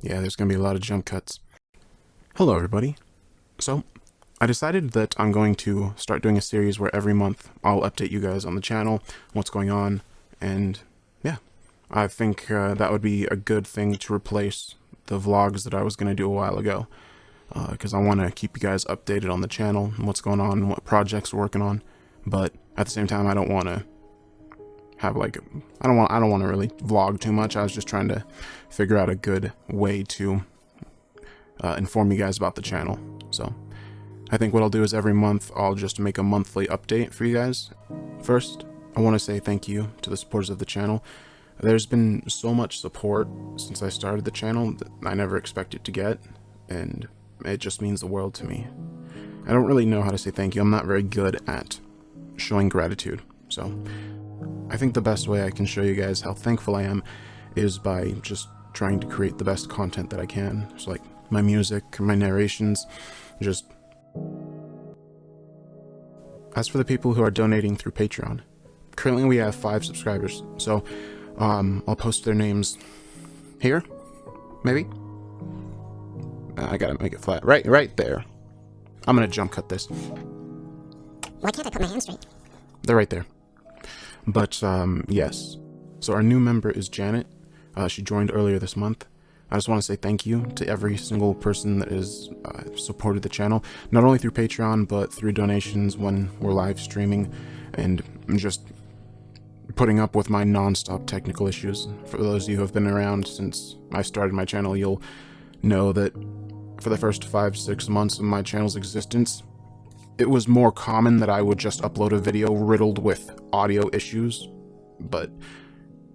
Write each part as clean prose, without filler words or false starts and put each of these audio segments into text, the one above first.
Yeah, there's gonna be a lot of jump cuts. Hello everybody. So, I decided that I'm going to start doing a series where every month I'll update you guys on the channel, what's going on, and yeah. I think that would be a good thing to replace the vlogs that I was going to do a while ago. Because I want to keep you guys updated on the channel, and what's going on, and what projects we're working on. But at the same time, I don't want to have like, I don't want to really vlog too much. I was just trying to figure out a good way to inform you guys about the channel. So I think what I'll do is every month I'll just make a monthly update for you guys. First, I want to say thank you to the supporters of the channel. There's been so much support since I started the channel that I never expected to get, and it just means the world to me. I don't really know how to say thank you. I'm not very good at showing gratitude, so I think the best way I can show you guys how thankful I am is by just trying to create the best content that I can. So like my music, my narrations, just... As for the people who are donating through Patreon, currently we have 5 subscribers, so I'll post their names here, maybe? I gotta make it flat. Right there. I'm gonna jump cut this. Why can't I put my hand straight? They're right there. But, yes. So our new member is Janet. She joined earlier this month. I just want to say thank you to every single person that has supported the channel, not only through Patreon, but through donations when we're live streaming, and just putting up with my non-stop technical issues. For those of you who have been around since I started my channel, you'll know that for the first 5-6 months of my channel's existence, it was more common that I would just upload a video riddled with audio issues. But,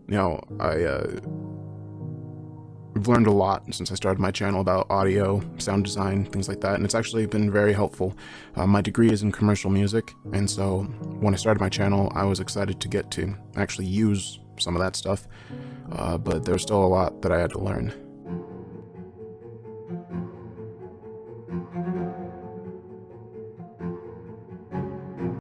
you know, I've learned a lot since I started my channel about audio, sound design, things like that, and it's actually been very helpful. My degree is in commercial music, and so when I started my channel, I was excited to get to actually use some of that stuff, but there's still a lot that I had to learn.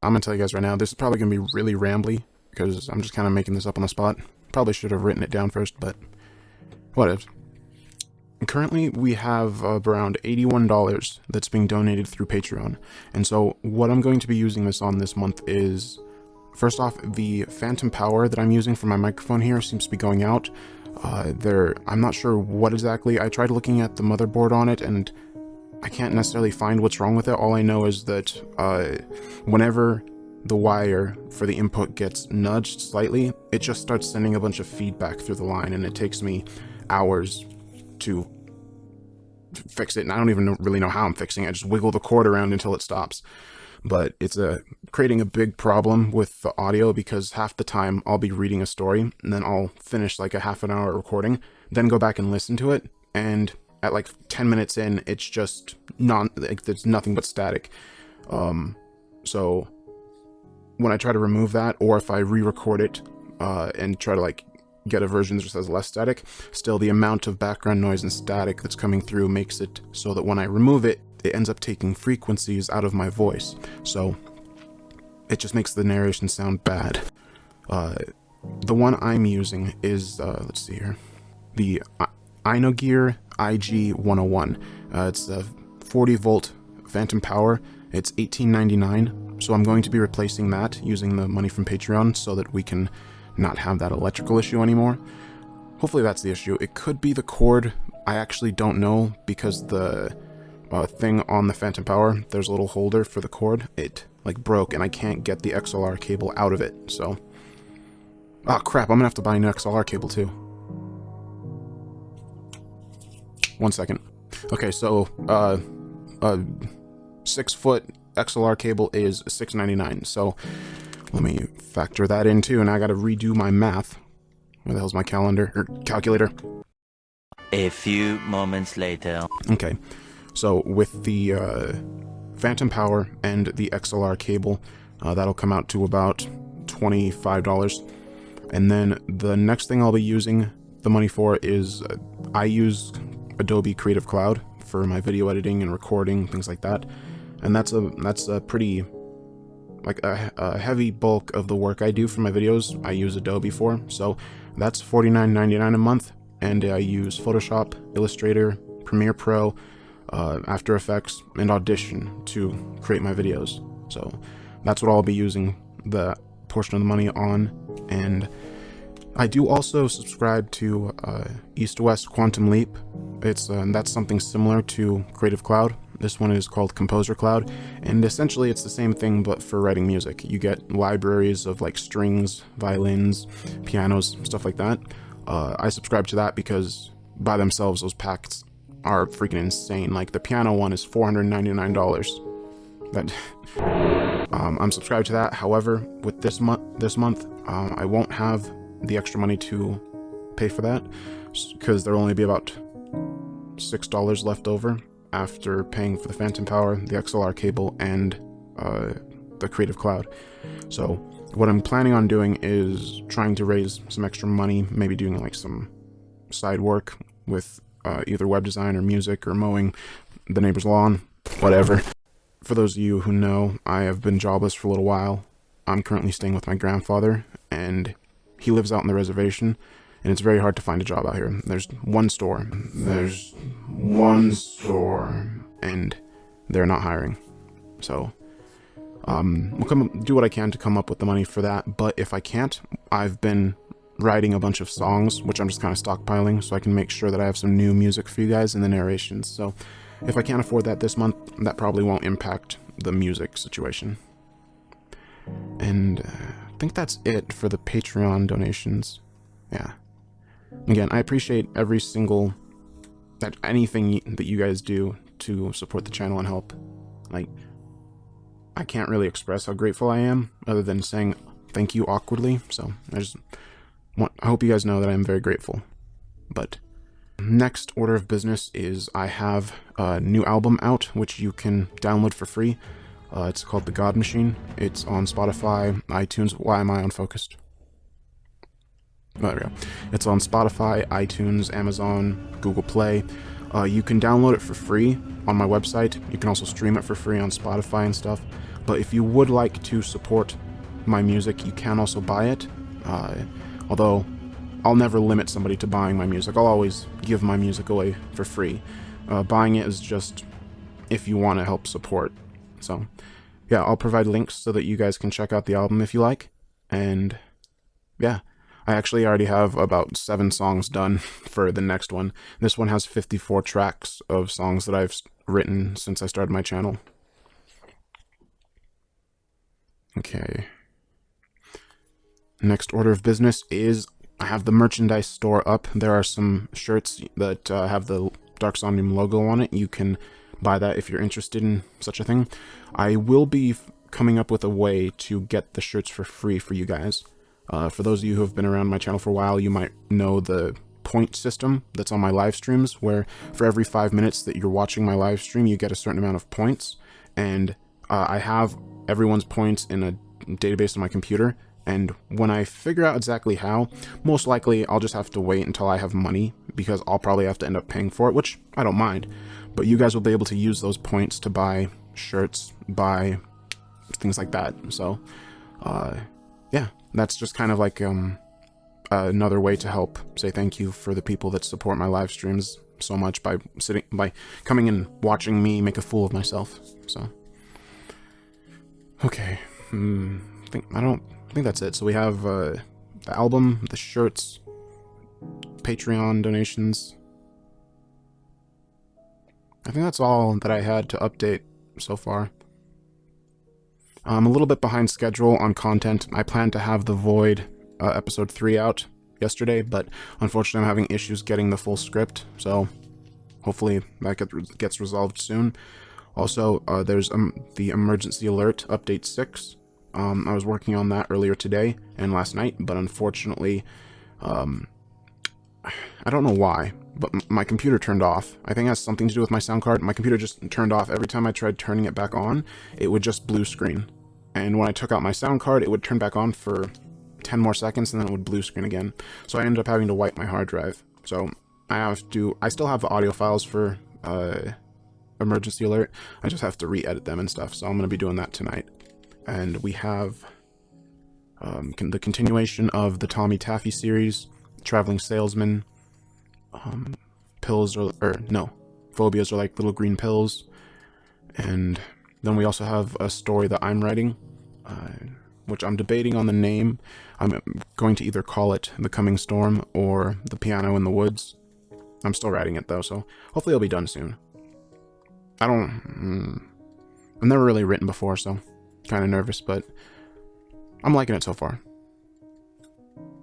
I'm gonna tell you guys right now, this is probably gonna be really rambly, because I'm just kind of making this up on the spot. Probably should have written it down first, but whatever. Currently, we have around $81 that's being donated through Patreon, and so what I'm going to be using this on this month is, first off, the phantom power that I'm using for my microphone here seems to be going out. I'm not sure what exactly. I tried looking at the motherboard on it, and I can't necessarily find what's wrong with it. All I know is that whenever the wire for the input gets nudged slightly, it just starts sending a bunch of feedback through the line, and it takes me hours to fix it, and I don't even really know how I'm fixing it. I just wiggle the cord around until it stops. But it's creating a big problem with the audio, because half the time I'll be reading a story, and then I'll finish like a half an hour recording, then go back and listen to it, and at like 10 minutes in, it's just there's nothing but static. So when I try to remove that, or if I re-record it and try to like get a version that just has less static, still the amount of background noise and static that's coming through makes it so that when I remove it, it ends up taking frequencies out of my voice. So it just makes the narration sound bad. The one I'm using is, let's see here, the Inogear IG-101. It's a 40 volt phantom power. It's $18.99, so I'm going to be replacing that using the money from Patreon so that we can not have that electrical issue anymore. Hopefully that's the issue. It could be the cord. I actually don't know, because the thing on the phantom power, there's a little holder for the cord. It like broke, and I can't get the XLR cable out of it, so... Oh crap, I'm gonna have to buy an XLR cable too. 1 second. Okay, so 6-foot XLR cable is $6.99, so let me factor that in too, and I gotta redo my math. Where the hell's my calendar, or calculator? A few moments later. Okay, so with the phantom power and the XLR cable, that'll come out to about $25. And then the next thing I'll be using the money for is, I use Adobe Creative Cloud for my video editing and recording, things like that. And that's a pretty, like a heavy bulk of the work I do for my videos I use Adobe for. So that's $49.99 a month. and I use Photoshop, Illustrator, Premiere Pro, After Effects, and Audition to create my videos. So that's what I'll be using the portion of the money on. And I do also subscribe to East West Quantum Leap. That's something similar to Creative Cloud. This one is called Composer Cloud, and essentially it's the same thing but for writing music. You get libraries of like strings, violins, pianos, stuff like that. I subscribe to that because by themselves those packs are freaking insane. Like the piano one is $499. That I'm subscribed to that. However, with this month, I won't have the extra money to pay for that because there'll only be about $6 left over after paying for the Phantom Power, the XLR cable, and the Creative Cloud. So what I'm planning on doing is trying to raise some extra money, maybe doing like some side work with either web design or music or mowing the neighbor's lawn, whatever. For those of you who know, I have been jobless for a little while. I'm currently staying with my grandfather, and he lives out on the reservation, and it's very hard to find a job out here. There's one store, and they're not hiring. So we'll do what I can to come up with the money for that, but if I can't, I've been writing a bunch of songs, which I'm just kind of stockpiling so I can make sure that I have some new music for you guys in the narrations. So if I can't afford that this month, that probably won't impact the music situation. And I think that's it for the Patreon donations. Yeah. Again, I appreciate anything that you guys do to support the channel and help. Like, I can't really express how grateful I am other than saying thank you awkwardly. So I hope you guys know that I'm very grateful. But next order of business is I have a new album out, which you can download for free. It's called The God Machine. It's on Spotify, iTunes. Why am I unfocused? Oh, there we go. It's on Spotify, iTunes, Amazon, Google Play. You can download it for free on my website. You can also stream it for free on Spotify and stuff. But if you would like to support my music, you can also buy it. Although I'll never limit somebody to buying my music. I'll always give my music away for free. Buying it is just if you want to help support. So yeah, I'll provide links so that you guys can check out the album if you like. And yeah, I actually already have about 7 songs done for the next one. This one has 54 tracks of songs that I've written since I started my channel. Okay. Next order of business is I have the merchandise store up. There are some shirts that have the Dark Somnium logo on it. You can buy that if you're interested in such a thing. I will be coming up with a way to get the shirts for free for you guys. For those of you who have been around my channel for a while, you might know the point system that's on my live streams, where for every 5 minutes that you're watching my live stream, you get a certain amount of points. And I have everyone's points in a database on my computer. And when I figure out exactly how, most likely I'll just have to wait until I have money, because I'll probably have to end up paying for it, which I don't mind. But you guys will be able to use those points to buy shirts, buy things like that. So, yeah, that's just kind of like another way to help say thank you for the people that support my live streams so much by coming and watching me make a fool of myself. So, okay, I think that's it. So we have the album, the shirts, Patreon donations. I think that's all that I had to update so far. I'm a little bit behind schedule on content. I planned to have The Void episode 3 out yesterday, but unfortunately I'm having issues getting the full script, so hopefully that gets resolved soon. Also, there's the Emergency Alert Update 6. I was working on that earlier today and last night, but unfortunately, I don't know why, but my computer turned off. I think it has something to do with my sound card. My computer just turned off. Every time I tried turning it back on, it would just blue screen. And when I took out my sound card, it would turn back on for 10 more seconds, and then it would blue screen again. So I ended up having to wipe my hard drive. So I still have the audio files for Emergency Alert. I just have to re-edit them and stuff. So I'm going to be doing that tonight. And we have the continuation of the Tommy Taffy series, Traveling Salesman, pills or no, phobias are like little green pills. And then we also have a story that I'm writing, which I'm debating on the name. I'm going to either call it The Coming Storm or The Piano in the Woods. I'm still writing it though, so hopefully it'll be done soon. I've never really written before, so kind of nervous, but I'm liking it so far.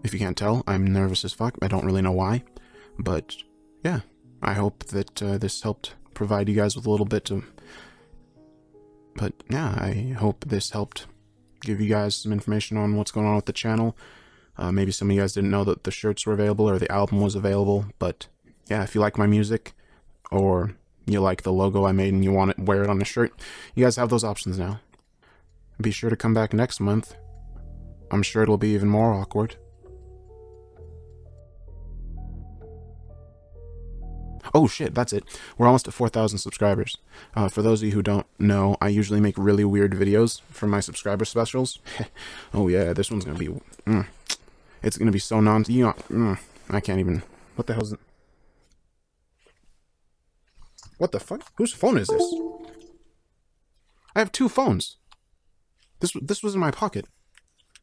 If you can't tell, I'm nervous as fuck. I don't really know why, but yeah, I hope that this helped provide you guys with a little bit of... But yeah, I hope this helped give you guys some information on what's going on with the channel. Maybe some of you guys didn't know that the shirts were available or the album was available, but yeah, if you like my music or you like the logo I made and you want to wear it on a shirt, you guys have those options now. Be sure to come back next month. I'm sure it'll be even more awkward. Oh shit, that's it. We're almost at 4,000 subscribers. For those of you who don't know, I usually make really weird videos for my subscriber specials. Oh yeah, this one's gonna be... It's gonna be so I can't even... What the hell is it? What the fuck? Whose phone is this? I have two phones. This was in my pocket.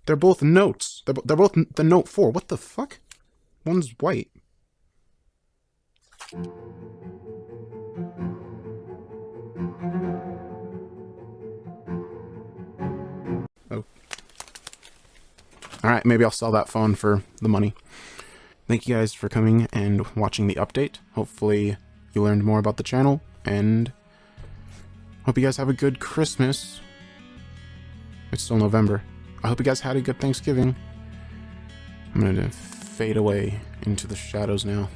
They're both notes. They're both the Note 4. What the fuck? One's white. Oh. Alright, maybe I'll sell that phone for the money. Thank you guys for coming and watching the update. Hopefully you learned more about the channel, and hope you guys have a good Christmas. It's still November. I hope you guys had a good Thanksgiving. I'm gonna fade away into the shadows now.